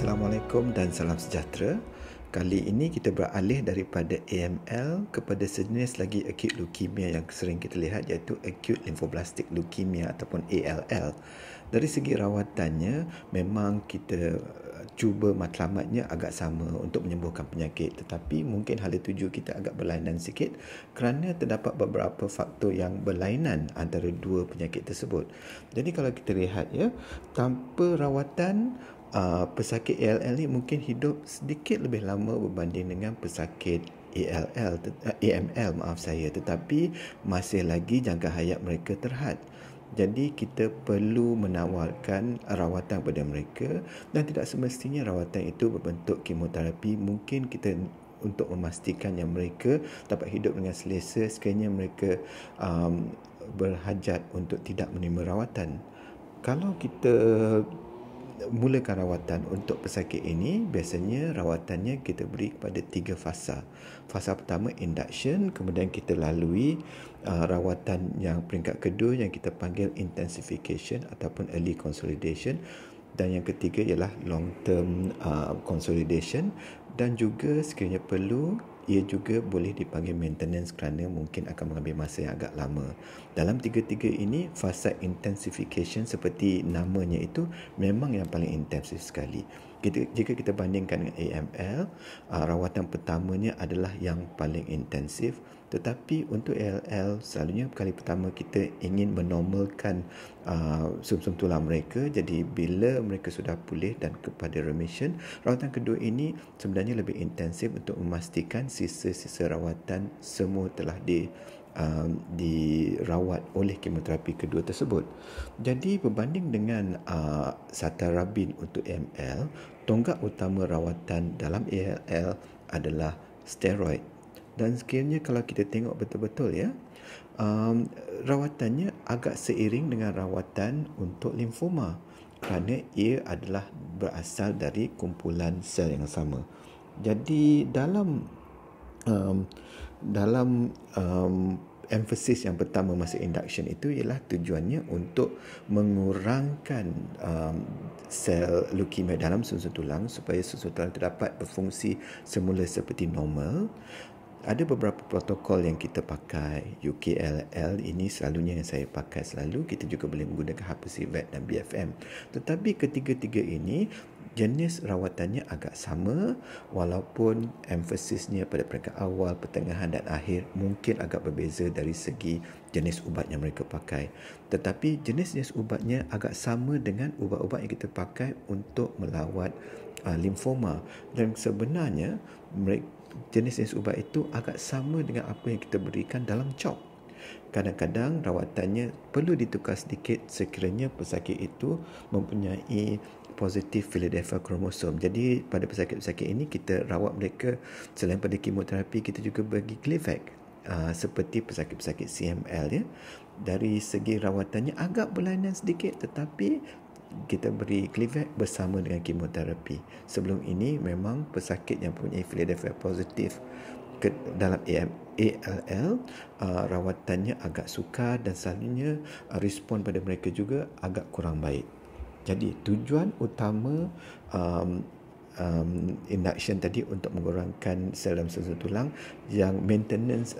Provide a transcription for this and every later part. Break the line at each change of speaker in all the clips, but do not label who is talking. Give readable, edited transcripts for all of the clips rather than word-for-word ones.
Assalamualaikum dan salam sejahtera. Kali ini kita beralih daripada AML kepada sejenis lagi acute leukemia yang sering kita lihat, iaitu acute lymphoblastic leukemia ataupun ALL. Dari segi rawatannya, memang kita cuba matlamatnya agak sama untuk menyembuhkan penyakit, tetapi mungkin hala tuju kita agak berlainan sikit kerana terdapat beberapa faktor yang berlainan antara dua penyakit tersebut. Jadi kalau kita lihat tanpa rawatan, pesakit ALL ni mungkin hidup sedikit lebih lama berbanding dengan pesakit AML, tetapi masih lagi jangka hayat mereka terhad. Jadi kita perlu menawarkan rawatan kepada mereka, dan tidak semestinya rawatan itu berbentuk kemoterapi. Mungkin kita untuk memastikan yang mereka dapat hidup dengan selesa sekiranya mereka berhajat untuk tidak menerima rawatan. Kalau kita mulakan rawatan untuk pesakit ini, biasanya rawatannya kita beri kepada 3 fasa. Fasa pertama induction, kemudian kita lalui rawatan yang peringkat kedua yang kita panggil intensification ataupun early consolidation, dan yang ketiga ialah long term consolidation, dan juga sekiranya perlu ia juga boleh dipanggil maintenance kerana mungkin akan mengambil masa yang agak lama. Dalam tiga-tiga ini, fasa intensification seperti namanya itu memang yang paling intensif sekali. Jika kita bandingkan dengan AML, rawatan pertamanya adalah yang paling intensif. Tetapi untuk ALL, selalunya kali pertama kita ingin menormalkan sum-sum tulang mereka. Jadi bila mereka sudah pulih dan kepada remission, rawatan kedua ini sebenarnya lebih intensif untuk memastikan sisa-sisa rawatan semua telah dirawat oleh kemoterapi kedua tersebut. Jadi berbanding dengan satarabin untuk AML, tonggak utama rawatan dalam ALL adalah steroid. Dan sekiranya kalau kita tengok betul-betul rawatannya agak seiring dengan rawatan untuk limfoma kerana ia adalah berasal dari kumpulan sel yang sama. Jadi dalam emphasis yang pertama masa induction itu ialah tujuannya untuk mengurangkan sel leukemia dalam susun tulang supaya susun tulang dapat berfungsi semula seperti normal. Ada beberapa protokol yang kita pakai. UKLL ini selalunya yang saya pakai selalu. Kita juga boleh menggunakan Hapasivac dan BFM. Tetapi ketiga-tiga ini jenis rawatannya agak sama, walaupun emphasisnya pada peringkat awal, pertengahan dan akhir mungkin agak berbeza dari segi jenis ubat yang mereka pakai. Tetapi jenis-jenis ubatnya agak sama dengan ubat-ubat yang kita pakai untuk melawat limfoma. Dan sebenarnya jenis-jenis ubat itu agak sama dengan apa yang kita berikan dalam CHOP. Kadang-kadang rawatannya perlu ditukar sedikit sekiranya pesakit itu mempunyai positif Philadelphia kromosom. Jadi pada pesakit-pesakit ini kita rawat mereka selain pada kemoterapi, kita juga bagi Gleevec seperti pesakit-pesakit CML Dari segi rawatannya agak berlainan sedikit, tetapi kita beri Gleevec bersama dengan kemoterapi. Sebelum ini memang pesakit yang mempunyai Philadelphia positif dalam ALL, rawatannya agak sukar dan selalunya respon pada mereka juga agak kurang baik. Jadi tujuan utama induction tadi untuk mengurangkan sel dalam susun tulang, yang maintenance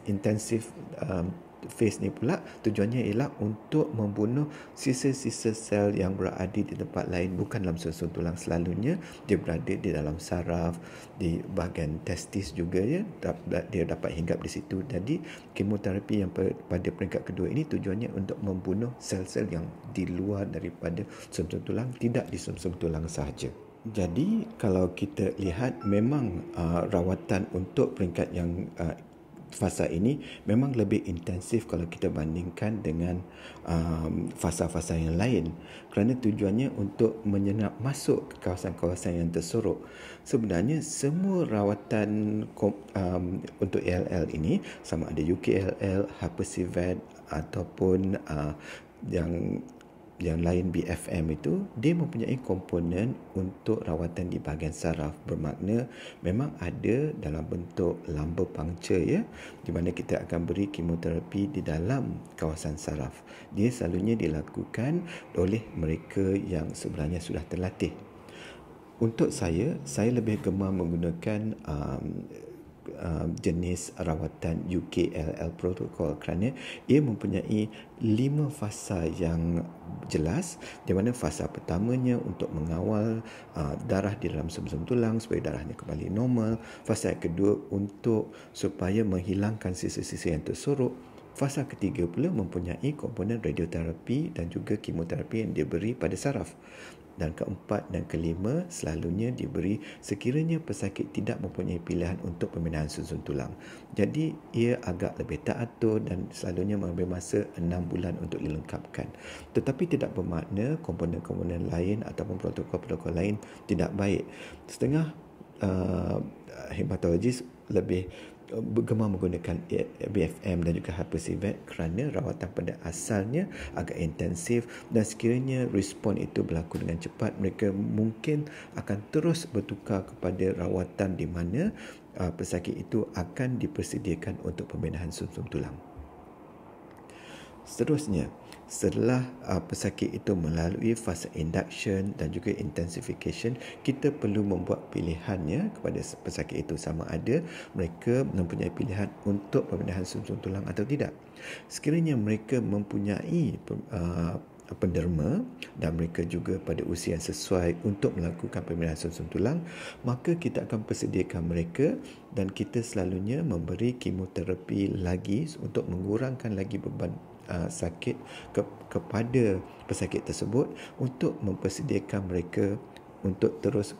intensif phase ni pula tujuannya ialah untuk membunuh sisa-sisa sel yang berada di tempat lain, bukan dalam susun tulang. Selalunya dia berada di dalam saraf, di bahagian testis juga dia dapat hinggap di situ. Jadi kemoterapi yang pada peringkat kedua ini tujuannya untuk membunuh sel-sel yang di luar daripada sum-sum tulang, tidak di sum-sum tulang sahaja. Jadi kalau kita lihat memang rawatan untuk peringkat yang fasa ini memang lebih intensif kalau kita bandingkan dengan fasa-fasa yang lain, kerana tujuannya untuk menyenap masuk ke kawasan-kawasan yang tersorok. Sebenarnya semua rawatan untuk ALL ini, sama ada UKLL, Hapasivac ataupun yang lain BFM itu, dia mempunyai komponen untuk rawatan di bahagian saraf. Bermakna memang ada dalam bentuk lumbar puncture di mana kita akan beri kemoterapi di dalam kawasan saraf. Dia selalunya dilakukan oleh mereka yang sebenarnya sudah terlatih. Untuk saya lebih gemar menggunakan jenis rawatan UKLL protokol kerana ia mempunyai 5 fasa yang jelas, di mana fasa pertamanya untuk mengawal darah di dalam sumber-sumber tulang supaya darahnya kembali normal, fasa yang kedua untuk supaya menghilangkan sisa-sisa yang tersorok, fasa ketiga pula mempunyai komponen radioterapi dan juga kemoterapi yang diberi pada saraf. Dan keempat dan kelima selalunya diberi sekiranya pesakit tidak mempunyai pilihan untuk pembinaan susun tulang. Jadi ia agak lebih teratur dan selalunya mengambil masa 6 bulan untuk dilengkapkan. Tetapi tidak bermakna komponen-komponen lain ataupun protokol-protokol lain tidak baik. Setengah hematologis lebih gemar menggunakan BFM dan juga Hypercivet kerana rawatan pada asalnya agak intensif dan sekiranya respon itu berlaku dengan cepat, mereka mungkin akan terus bertukar kepada rawatan di mana pesakit itu akan dipersediakan untuk pembenahan sumsum tulang. Seterusnya, setelah pesakit itu melalui fasa induction dan juga intensification, kita perlu membuat pilihannya kepada pesakit itu sama ada mereka mempunyai pilihan untuk pembedahan sumsum tulang atau tidak. Sekiranya mereka mempunyai penderma dan mereka juga pada usia yang sesuai untuk melakukan pembedahan sumsum tulang, maka kita akan persediakan mereka dan kita selalunya memberi kemoterapi lagi untuk mengurangkan lagi beban sakit kepada pesakit tersebut untuk mempersediakan mereka untuk terus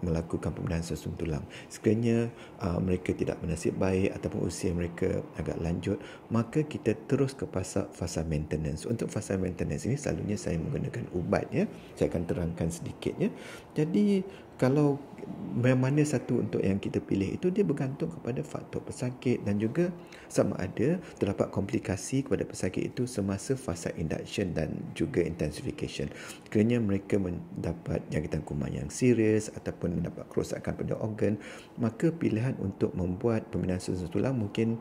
melakukan pembedahan sumsum tulang. Sekiranya mereka tidak bernasib baik ataupun usia mereka agak lanjut, maka kita terus ke fasa maintenance. Untuk fasa maintenance ini selalunya saya menggunakan ubat ya. Saya akan terangkan sedikit ya. Jadi kalau mana satu untuk yang kita pilih itu dia bergantung kepada faktor pesakit dan juga sama ada terdapat komplikasi kepada pesakit itu semasa fasa induction dan juga intensification. Kerana mereka mendapat jangkitan kuman yang serius ataupun mendapat kerosakan pada organ, maka pilihan untuk membuat pembinaan sumsum tulang mungkin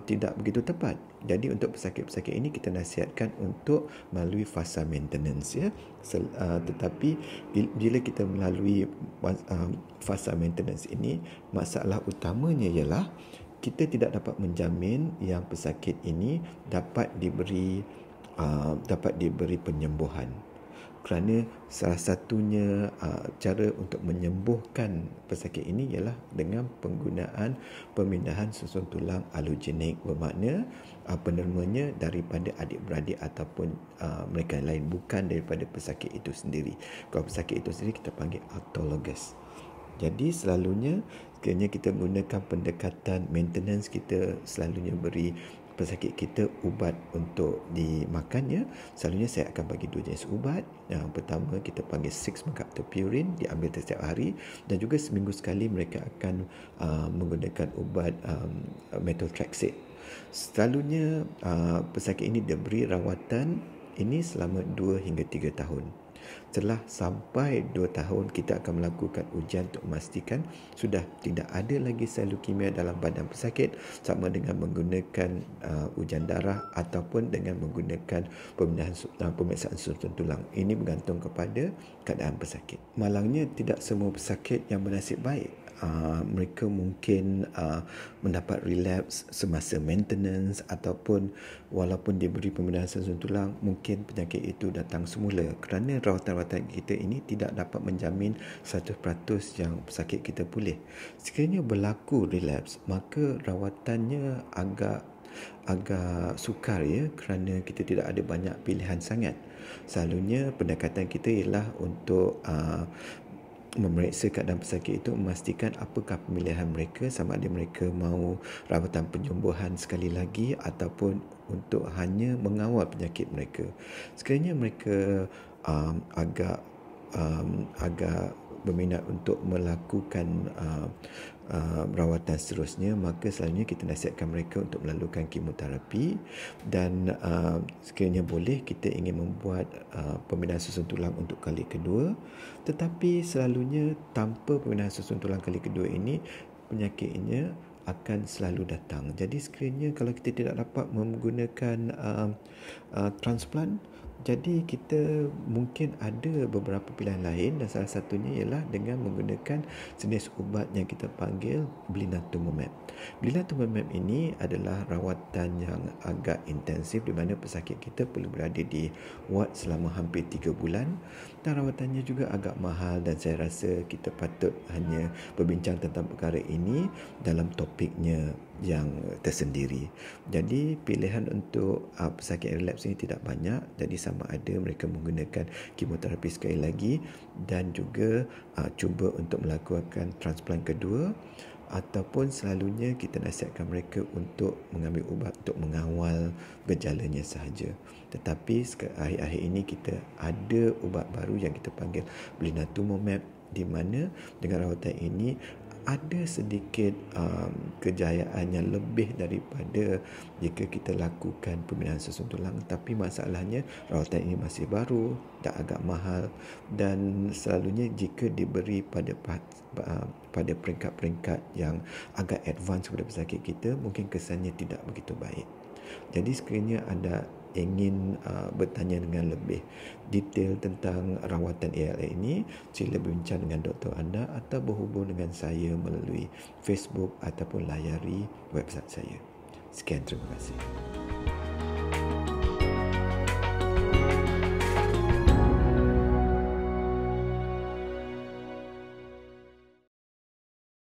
tidak begitu tepat. Jadi untuk pesakit-pesakit ini kita nasihatkan untuk melalui fasa maintenance ya. Tetapi bila kita melalui fasa maintenance ini, masalah utamanya ialah kita tidak dapat menjamin yang pesakit ini dapat diberi penyembuhan. Kerana salah satunya cara untuk menyembuhkan pesakit ini ialah dengan penggunaan pemindahan susun tulang allogenik, bermakna penermanya daripada adik-beradik ataupun mereka lain, bukan daripada pesakit itu sendiri. Kalau pesakit itu sendiri kita panggil autologous. Jadi selalunya sekiranya kita menggunakan pendekatan maintenance, kita selalunya beri pesakit kita ubat untuk dimakannya. Selalunya saya akan bagi 2 jenis ubat. Yang pertama kita panggil 6-mercaptopurine, diambil setiap hari, dan juga seminggu sekali mereka akan menggunakan ubat methotrexate. Selalunya pesakit ini diberi rawatan ini selama 2 hingga 3 tahun. Setelah sampai 2 tahun, kita akan melakukan ujian untuk memastikan sudah tidak ada lagi sel leukemia dalam badan pesakit, sama dengan menggunakan ujian darah ataupun dengan menggunakan pemeriksaan sumsum tulang. Ini bergantung kepada keadaan pesakit. Malangnya tidak semua pesakit yang bernasib baik. Mereka mungkin mendapat relapse semasa maintenance ataupun walaupun diberi pembedahan sumsum tulang, mungkin penyakit itu datang semula kerana rawatan-rawatan kita ini tidak dapat menjamin 100% yang pesakit kita pulih. Sekiranya berlaku relapse, maka rawatannya agak sukar ya, kerana kita tidak ada banyak pilihan sangat. Selalunya pendekatan kita ialah untuk memeriksa keadaan pesakit itu, memastikan apakah pemilihan mereka, sama ada mereka mahu rawatan penyembuhan sekali lagi ataupun untuk hanya mengawal penyakit mereka. Sekiranya mereka agak berminat untuk melakukan rawatan seterusnya, maka selalunya kita nasihatkan mereka untuk melakukan kemoterapi dan sekiranya boleh kita ingin membuat pembinaan susun tulang untuk kali kedua. Tetapi selalunya tanpa pembinaan susun tulang kali kedua ini, penyakitnya akan selalu datang. Jadi sekiranya kalau kita tidak dapat menggunakan transplant, Jadi kita mungkin ada beberapa pilihan lain dan salah satunya ialah dengan menggunakan jenis ubat yang kita panggil Blinatumomab. Blinatumomab ini adalah rawatan yang agak intensif di mana pesakit kita perlu berada di ward selama hampir 3 bulan dan rawatannya juga agak mahal dan saya rasa kita patut hanya berbincang tentang perkara ini dalam topiknya yang tersendiri. Jadi pilihan untuk pesakit relapse ini tidak banyak, jadi sama ada mereka menggunakan kemoterapi sekali lagi dan juga cuba untuk melakukan transplant kedua ataupun selalunya kita nasihatkan mereka untuk mengambil ubat untuk mengawal gejalanya sahaja. Tetapi akhir-akhir ini kita ada ubat baru yang kita panggil Blinatumomab di mana dengan rawatan ini ada sedikit kejayaan yang lebih daripada jika kita lakukan pembinaan susun tulang, tapi masalahnya rawatan ini masih baru dan agak mahal dan selalunya jika diberi pada peringkat-peringkat yang agak advance kepada pesakit kita, mungkin kesannya tidak begitu baik. Jadi sekiranya anda ingin bertanya dengan lebih detail tentang rawatan ALA ini, sila berbincang dengan doktor anda atau berhubung dengan saya melalui Facebook ataupun layari website saya. Sekian, terima kasih.